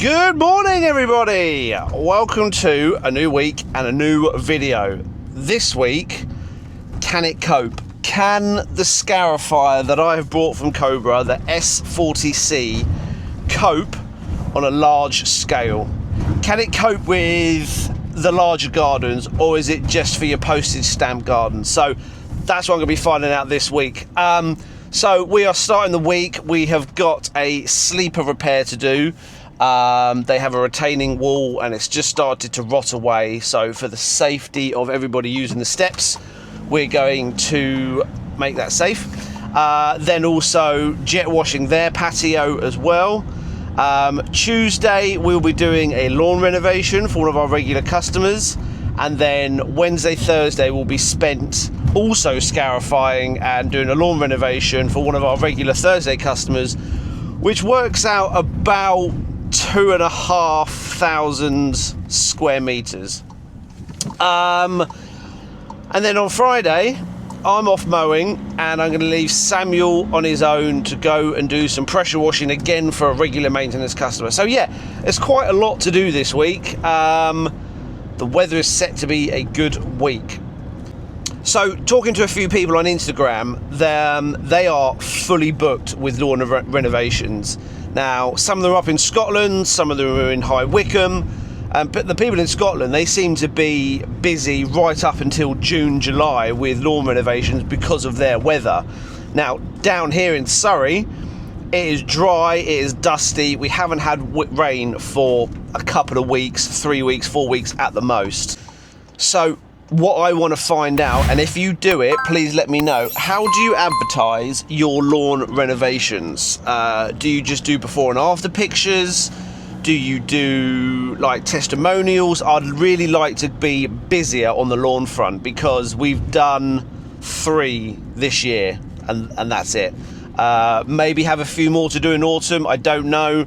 Good morning, everybody. Welcome to a new week and a new video. This week, can it cope? Can the scarifier that I have brought from Cobra, the S40C, cope on a large scale? Can it cope with the larger gardens, or is it just for your postage stamp gardens? So that's what I'm going to be finding out this week. So we are starting the week. We have got a sleeper repair to do. They have a retaining wall and it's just started to rot away. So for the safety of everybody using the steps, we're going to make that safe. Then also jet washing their patio as well. Tuesday we'll be doing a lawn renovation for one of our regular customers, and then Wednesday, Thursday will be spent also scarifying and doing a lawn renovation for one of our regular Thursday customers, which works out about 2,500 square meters. And then on Friday I'm off mowing, and I'm going to leave Samuel on his own to go and do some pressure washing again for a regular maintenance customer. So yeah, there's quite a lot to do this week. The weather is set to be a good week. So talking to a few people on Instagram, they are fully booked with lawn renovations. Now, some of them are up in Scotland, some of them are in High Wycombe, but the people in Scotland, they seem to be busy right up until June, July with lawn renovations because of their weather. Now, down here in Surrey, it is dry, it is dusty. We haven't had rain for a couple of weeks, 3 weeks, 4 weeks at the most. So what I want to find out, and if you do it, please let me know, how do you advertise your lawn renovations? Do you just do before and after pictures? Do you do like testimonials? I'd really like to be busier on the lawn front because we've done 3 this year and that's it. Maybe have a few more to do in autumn, I don't know.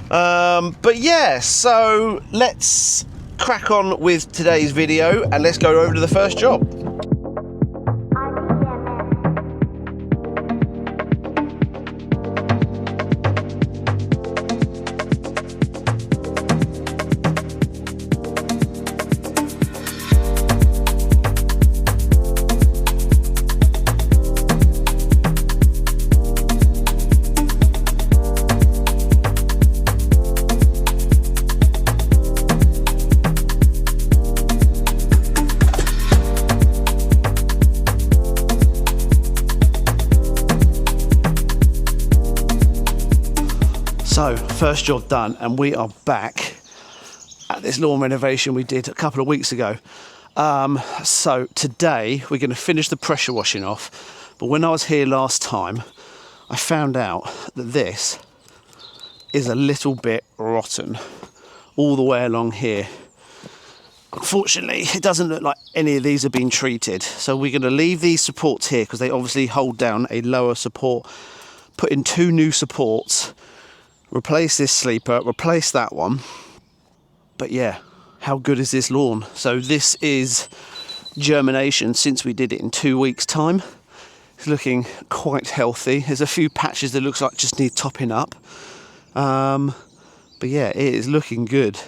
But yeah, so let's crack on with today's video and let's go over to the first job. So, first job done, and we are back at this lawn renovation we did a couple of weeks ago. So today we're going to finish the pressure washing off, but when I was here last time, I found out that this is a little bit rotten all the way along here. Unfortunately, it doesn't look like any of these have been treated. So we're going to leave these supports here because they obviously hold down a lower support, put in 2 new supports, replace this sleeper, replace that one. But yeah, how good is this lawn? So this is germination since we did it in 2 weeks time. It's looking quite healthy. There's a few patches that looks like just need topping up. But yeah, it is looking good.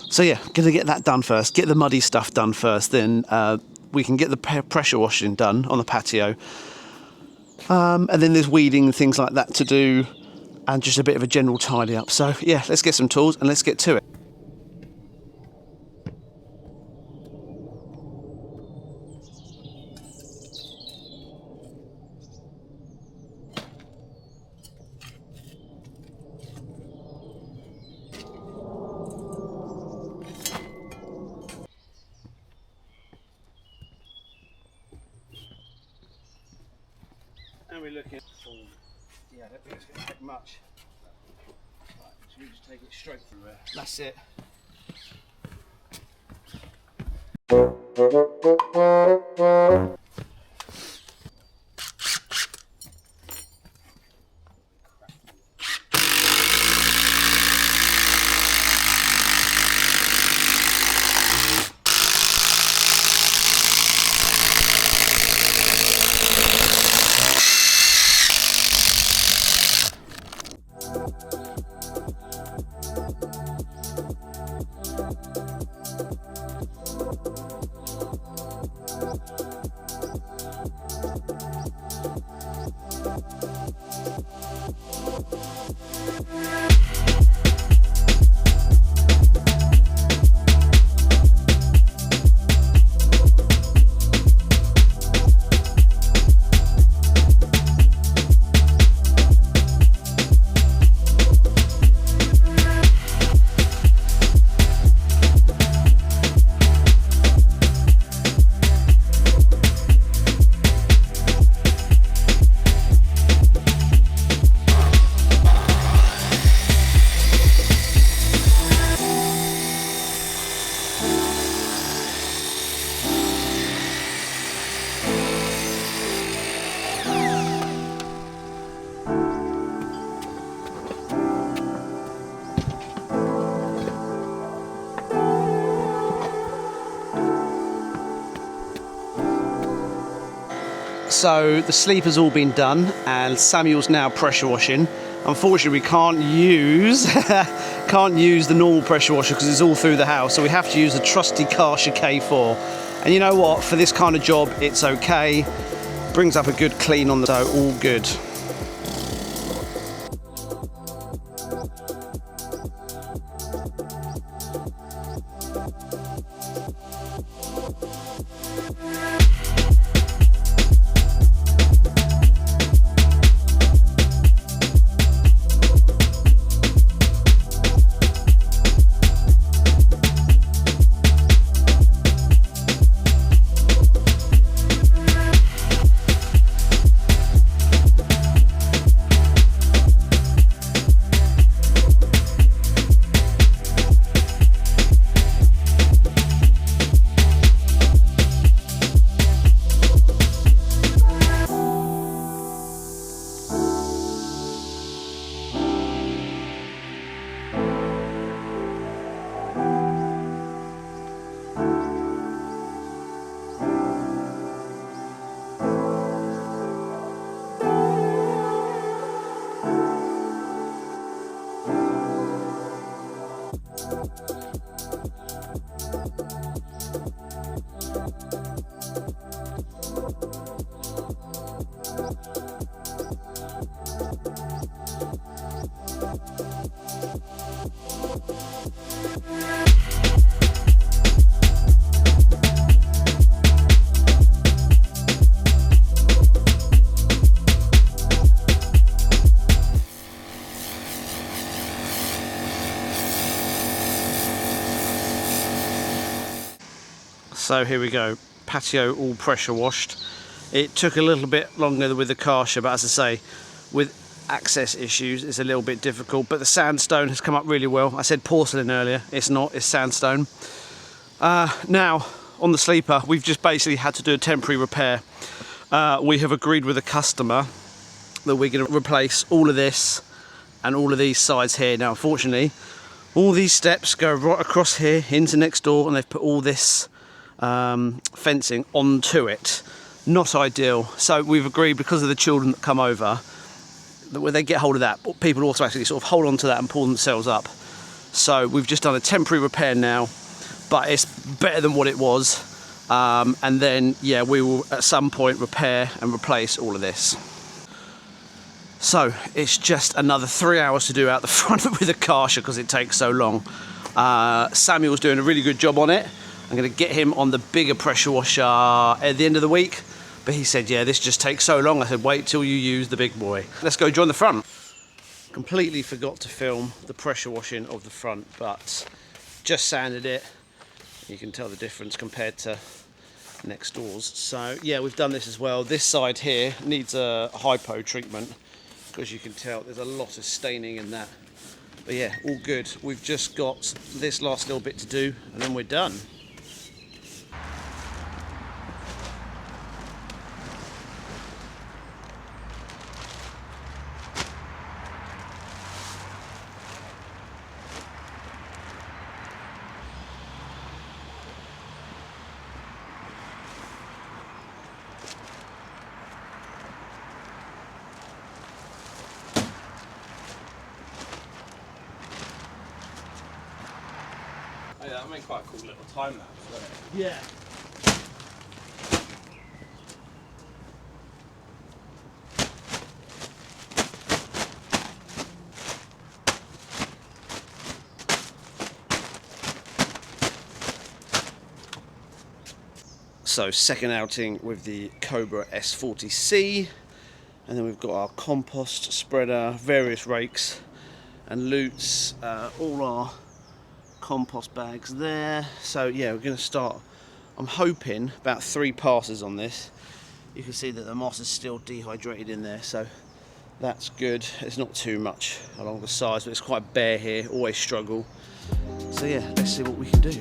So yeah, gonna get that done first, get the muddy stuff done first, then we can get the pressure washing done on the patio. And then there's weeding and things like that to do, and just a bit of a general tidy up. So yeah, let's get some tools and let's get to it. And we're looking at, yeah, I don't think it's going to take much. Right, so we just take it straight through there. That's it. So the sleeper's all been done and Samuel's now pressure washing. Unfortunately, we can't use the normal pressure washer because it's all through the house, so we have to use the trusty Karcher K4. And you know what? For this kind of job, it's okay. Brings up a good clean on the dough, all good. So here we go, patio all pressure washed. It took a little bit longer with the Karcher, but as I say, with access issues, it's a little bit difficult, but the sandstone has come up really well. I said porcelain earlier, it's not, it's sandstone. Now, on the sleeper, we've just basically had to do a temporary repair. We have agreed with the customer that we're going to replace all of this and all of these sides here. Now, unfortunately, all these steps go right across here into next door, and they've put all this fencing onto it. Not ideal. So we've agreed, because of the children that come over, that when they get hold of that, people automatically sort of hold on to that and pull themselves up. So we've just done a temporary repair now, but it's better than what it was. And then, yeah, we will at some point repair and replace all of this. So it's just another 3 hours to do out the front with a Karcher because it takes so long. Samuel's doing a really good job on it. I'm going to get him on the bigger pressure washer at the end of the week. But he said, yeah, this just takes so long. I said, wait till you use the big boy. Let's go join the front. Completely forgot to film the pressure washing of the front, but just sanded it. You can tell the difference compared to next doors. So yeah, we've done this as well. This side here needs a hypo treatment because you can tell there's a lot of staining in that. But yeah, all good. We've just got this last little bit to do and then we're done. Oh, yeah, that made quite a cool little time lapse, wasn't it? Yeah. So second outing with the Cobra S40C, and then we've got our compost spreader, various rakes and loots, all our compost bags there. So yeah, we're going to start, I'm hoping, about 3 passes on this. You can see that the moss is still dehydrated in there, so that's good. It's not too much along the sides, but it's quite bare here, always struggle. So yeah, let's see what we can do.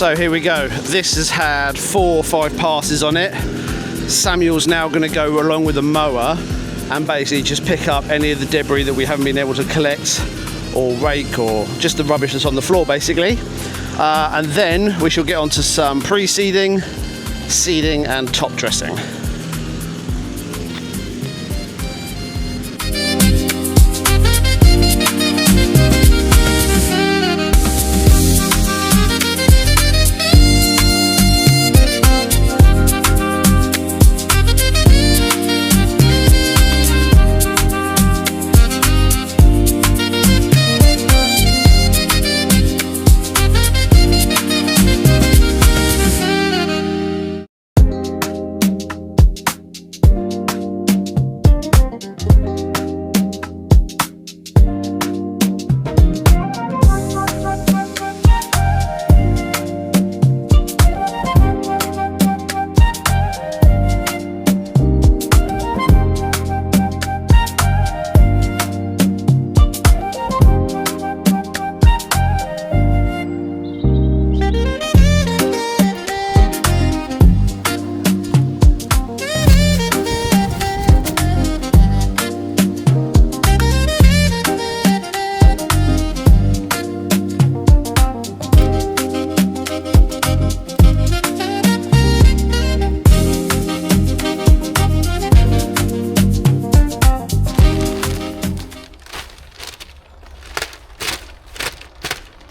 So here we go. This has had 4 or 5 passes on it. Samuel's now going to go along with the mower and basically just pick up any of the debris that we haven't been able to collect or rake, or just the rubbish that's on the floor basically. And then we shall get on to some pre-seeding, seeding and top dressing.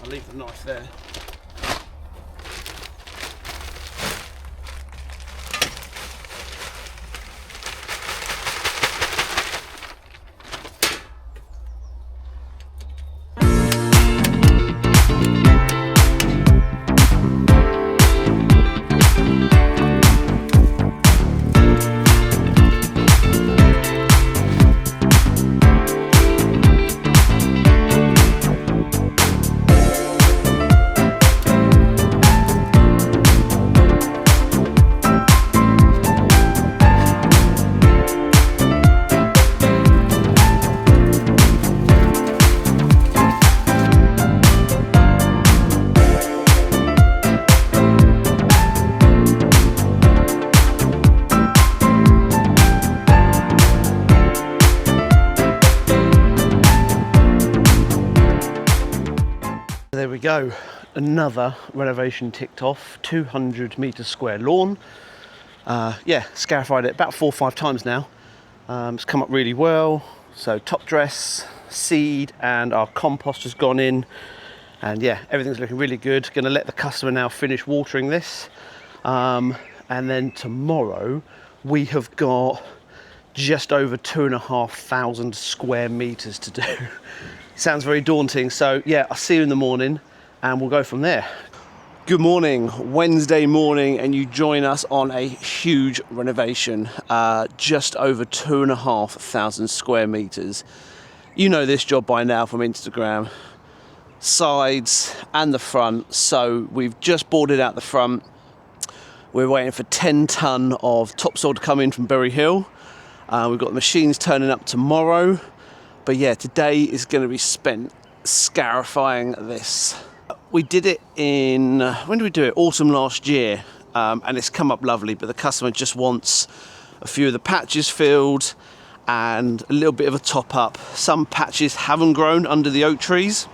I'll leave the knife there. There we go, another renovation ticked off. 200 metre square lawn. Yeah, scarified it about 4 or 5 times now. It's come up really well. So top dress, seed, and our compost has gone in. And yeah, everything's looking really good. Gonna let the customer now finish watering this. And then tomorrow we have got just over 2,500 square meters to do. Sounds very daunting. So yeah, I'll see you in the morning and we'll go from there. Good morning, Wednesday morning, and you join us on a huge renovation, just over 2,500 square meters. You know this job by now from Instagram. Sides and the front. So we've just boarded out the front. We're waiting for 10 ton of topsoil to come in from Berry Hill. We've got the machines turning up tomorrow. But yeah, today is going to be spent scarifying this. We did it in, when did we do it? Autumn last year. And it's come up lovely, but the customer just wants a few of the patches filled and a little bit of a top up. Some patches haven't grown under the oak trees.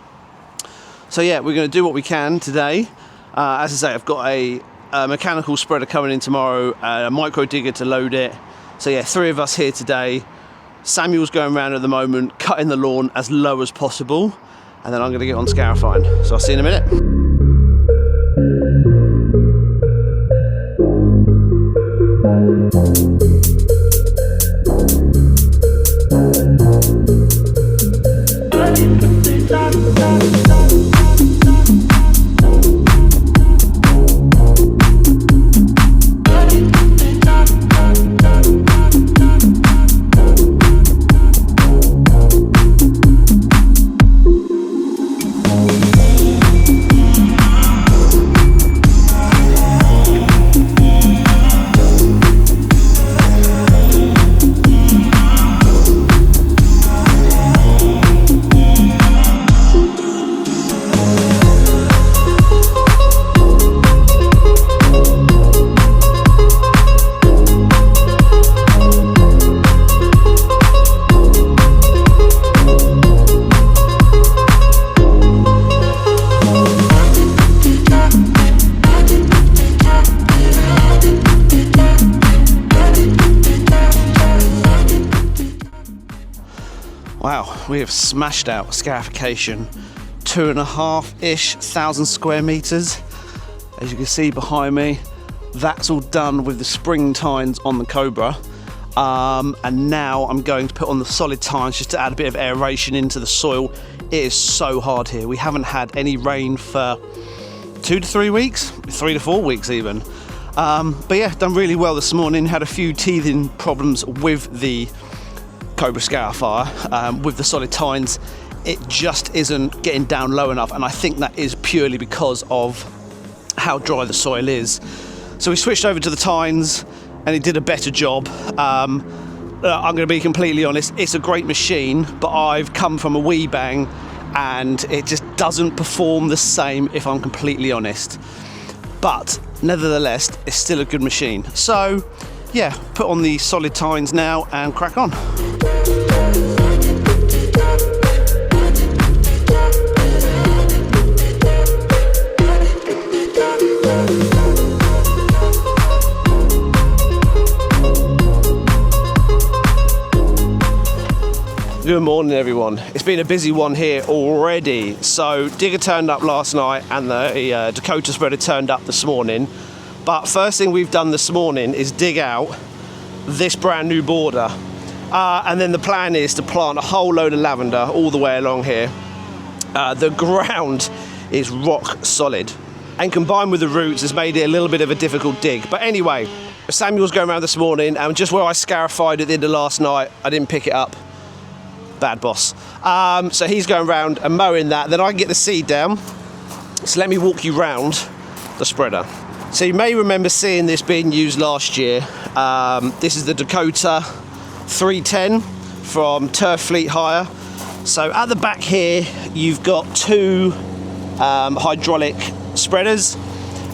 So yeah, we're going to do what we can today. As I say, I've got a mechanical spreader coming in tomorrow, a micro digger to load it. So yeah, 3 of us here today. Samuel's going around at the moment, cutting the lawn as low as possible, and then I'm going to get on scarifying. So I'll see you in a minute. Wow, we have smashed out scarification 2,500-ish square meters. As you can see behind me, that's all done with the spring tines on the Cobra. And now I'm going to put on the solid tines just to add a bit of aeration into the soil. It is so hard here. We haven't had any rain for 2 to 3 weeks, 3 to 4 weeks even. But yeah, done really well this morning. Had a few teething problems with the Cobra scarifier, with the solid tines. It just isn't getting down low enough, and I think that is purely because of how dry the soil is. So we switched over to the tines and it did a better job. I'm going to be completely honest, it's a great machine, but I've come from a wee bang and it just doesn't perform the same, if I'm completely honest. But nevertheless, it's still a good machine. So yeah, put on the solid tines now and crack on. Good morning everyone. It's been a busy one here already. So Digger turned up last night and the Dakota spreader turned up this morning. But first thing we've done this morning is dig out this brand new border. And then the plan is to plant a whole load of lavender all the way along here. The ground is rock solid. And combined with the roots has made it a little bit of a difficult dig. But anyway, Samuel's going around this morning and just where I scarified at the end of last night, I didn't pick it up. Bad boss. So he's going around and mowing that. Then I can get the seed down. So let me walk you round the spreader. So you may remember seeing this being used last year. This is the Dakota 310 from Turf Fleet Hire. So at the back here, you've got two hydraulic spreaders,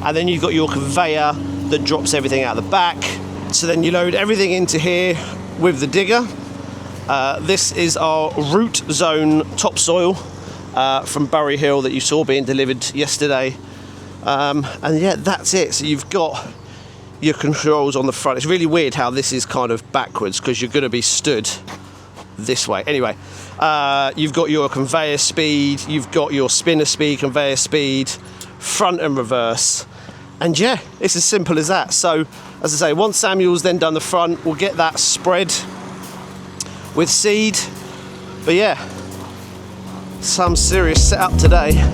and then you've got your conveyor that drops everything out the back. So then you load everything into here with the digger. This is our root zone topsoil from Bury Hill that you saw being delivered yesterday. And yeah, that's it. So you've got your controls on the front. It's really weird how this is kind of backwards because you're going to be stood this way. Anyway, you've got your conveyor speed, you've got your spinner speed, conveyor speed, front and reverse. And yeah, it's as simple as that. So as I say, once Samuel's then done the front, we'll get that spread with seed. But yeah, some serious setup today.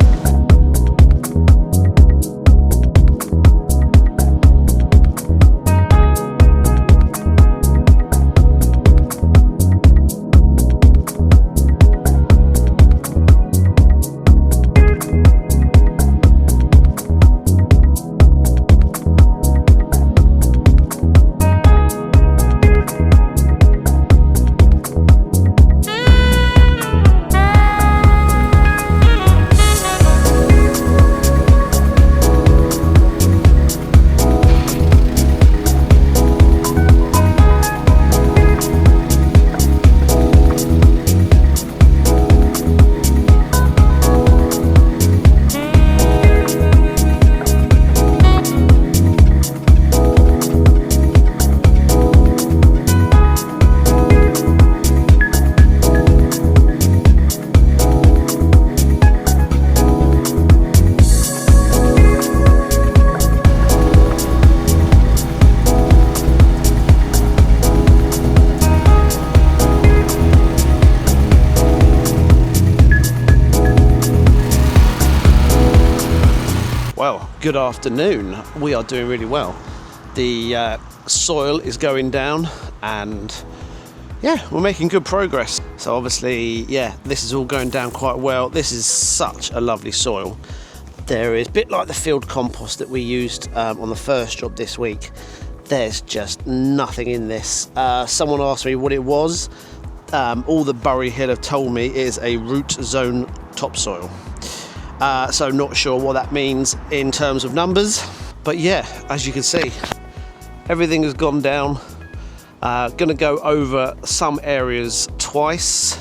Well, good afternoon. We are doing really well. The soil is going down and yeah, we're making good progress. So obviously, yeah, this is all going down quite well. This is such a lovely soil. There is a bit like the field compost that we used on the first job this week. There's just nothing in this. Someone asked me what it was. All the Bury Hill have told me is a root zone topsoil. So not sure what that means in terms of numbers, but yeah, as you can see, everything has gone down. Gonna go over some areas twice,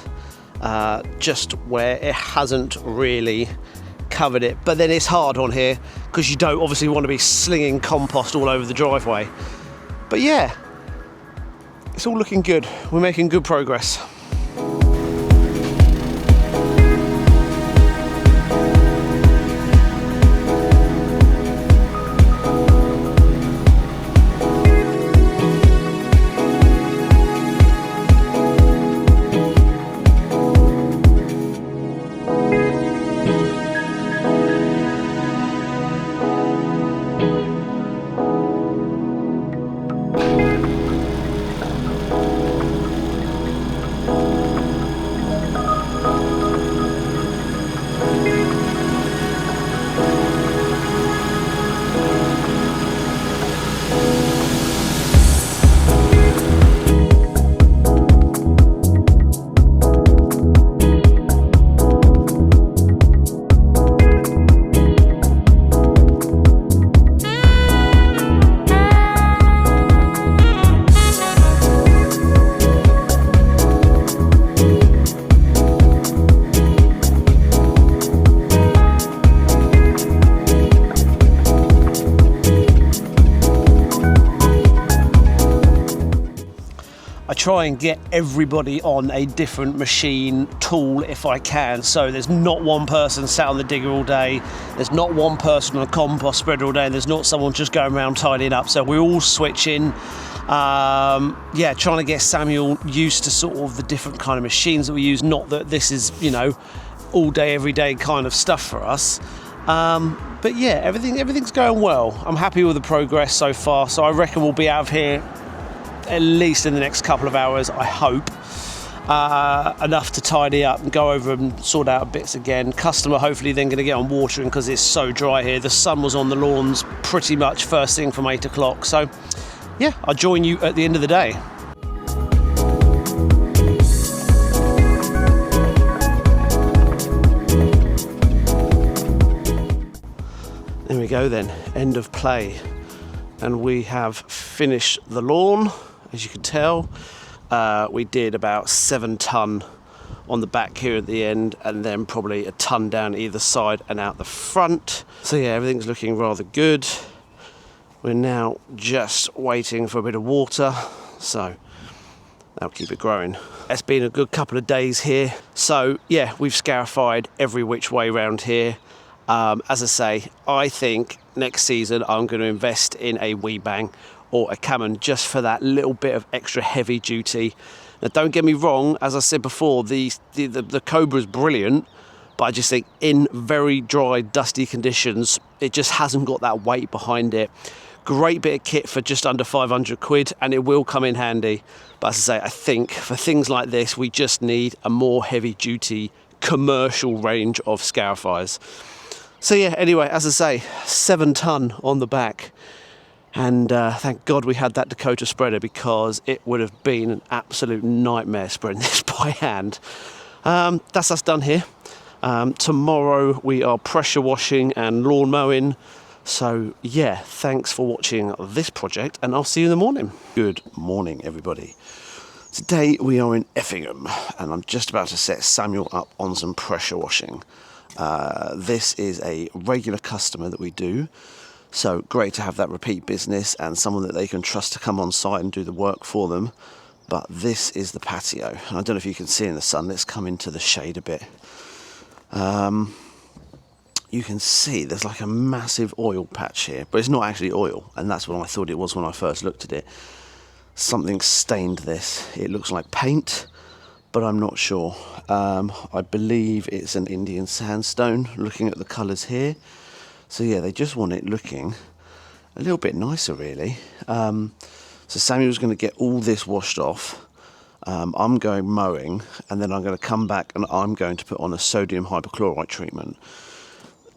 just where it hasn't really covered it, but then it's hard on here because you don't obviously want to be slinging compost all over the driveway. But yeah, it's all looking good. We're making good progress. try and get everybody on a different machine tool if I can. So there's not one person sat on the digger all day, there's not one person on a compost spreader all day, and there's not someone just going around tidying up. So we're all switching. Yeah, trying to get Samuel used to sort of the different kind of machines that we use. Not that this is, you know, all day, every day kind of stuff for us. But yeah, everything's going well. I'm happy with the progress so far. So I reckon we'll be out of here at least in the next couple of hours, I hope. Enough to tidy up and go over and sort out bits again. Customer hopefully then going to get on watering because it's so dry here. The sun was on the lawns pretty much first thing from 8 o'clock. So yeah, I'll join you at the end of the day. There we go then, end of play. And we have finished the lawn, as you can tell. We did about 7 tonne on the back here at the end, and then probably a tonne down either side and out the front. So yeah, everything's looking rather good. We're now just waiting for a bit of water, so that'll keep it growing. It's been a good couple of days here. So yeah, we've scarified every which way around here. As I say, I think next season I'm going to invest in a Weebang or a Cammon just for that little bit of extra heavy duty. Now don't get me wrong, as I said before, the Cobra is brilliant, but I just think in very dry, dusty conditions, it just hasn't got that weight behind it. Great bit of kit for just under 500 quid, and it will come in handy. But as I say, I think for things like this, we just need a more heavy duty commercial range of scarifiers. So yeah, anyway, as I say, 7 tonne on the back. And thank God we had that Dakota spreader, because it would have been an absolute nightmare spreading this by hand. That's us done here. Tomorrow we are pressure washing and lawn mowing. So yeah, thanks for watching this project, and I'll see you in the morning. Good morning, everybody. Today we are in Effingham, and I'm just about to set Samuel up on some pressure washing. This is a regular customer that we do, so great to have that repeat business and someone that they can trust to come on site and do the work for them. But this is the patio, and I don't know if you can see in the sun. Let's come into the shade a bit. You can see there's like a massive oil patch here, but it's not actually oil, and that's what I thought it was when I first looked at it. Something stained this. It looks like paint, but I'm not sure. I believe it's an Indian sandstone, looking at the colours here. So yeah, they just want it looking a little bit nicer, really. So Samuel's going to get all this washed off. I'm going mowing, and then I'm going to come back and I'm going to put on a sodium hypochlorite treatment.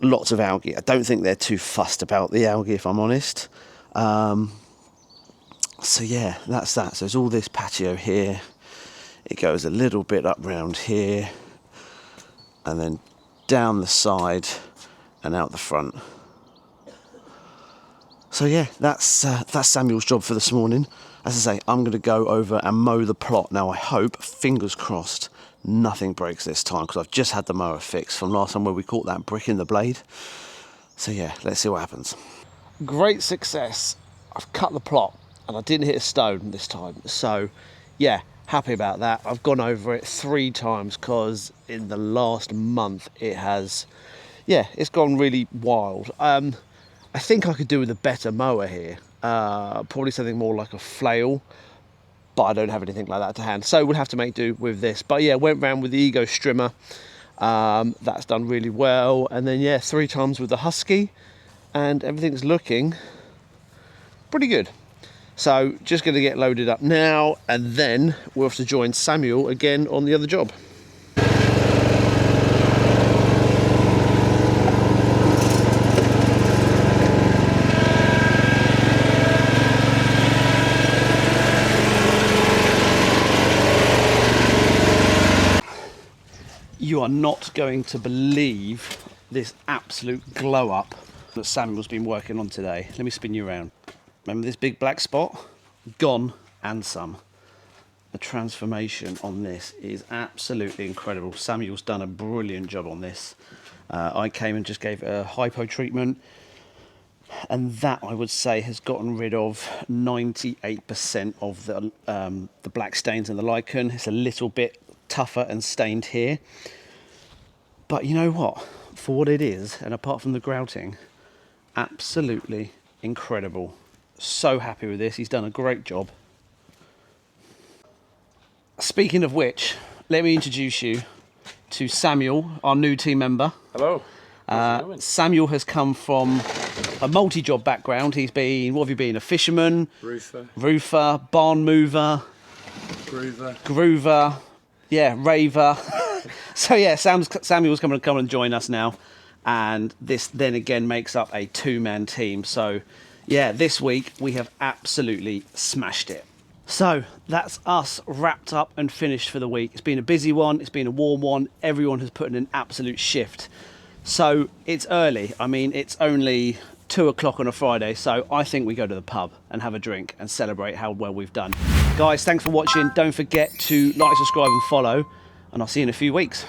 Lots of algae. I don't think they're too fussed about the algae, if I'm honest. So yeah, that's that. So there's all this patio here. It goes a little bit up round here, and then down the side and out the front. So yeah, that's Samuel's job for this morning. As I say, I'm going to go over and mow the plot. Now I hope, fingers crossed, nothing breaks this time, because I've just had the mower fixed from last time where we caught that brick in the blade. So yeah, let's see what happens. Great success. I've cut the plot and I didn't hit a stone this time. So yeah, happy about that. I've gone over it 3 times because in the last month it has, yeah, it's gone really wild. I think I could do with a better mower here. Probably something more like a flail, but I don't have anything like that to hand, so we'll have to make do with this. But yeah, went round with the Ego Strimmer. That's done really well. And then yeah, 3 times with the Husky, and everything's looking pretty good. So just going to get loaded up now, and then we'll have to join Samuel again on the other job. You are not going to believe this absolute glow up that Samuel's been working on today. Let me spin you around. Remember this big black spot? Gone, and some. The transformation on this is absolutely incredible. Samuel's done a brilliant job on this. I came and just gave it a hypo treatment. And that, I would say, has gotten rid of 98% of the black stains and the lichen. It's a little bit tougher and stained here. But you know what? For what it is, and apart from the grouting, absolutely incredible. So happy with this. He's done a great job. Speaking of which, let me introduce you to Samuel, our new team member. Hello. Samuel has come from a multi-job background. He's been, what have you been, a fisherman? Roofer, barn mover. Groover. Yeah, raver. So yeah, Samuel's going to come and join us now. And this then again makes up a two-man team. So yeah, this week we have absolutely smashed it. So that's us wrapped up and finished for the week. It's been a busy one. It's been a warm one. Everyone has put in an absolute shift. So it's early. I mean, it's only 2 o'clock on a Friday. So I think we go to the pub and have a drink and celebrate how well we've done. Guys, thanks for watching. Don't forget to like, subscribe and follow. And I'll see you in a few weeks.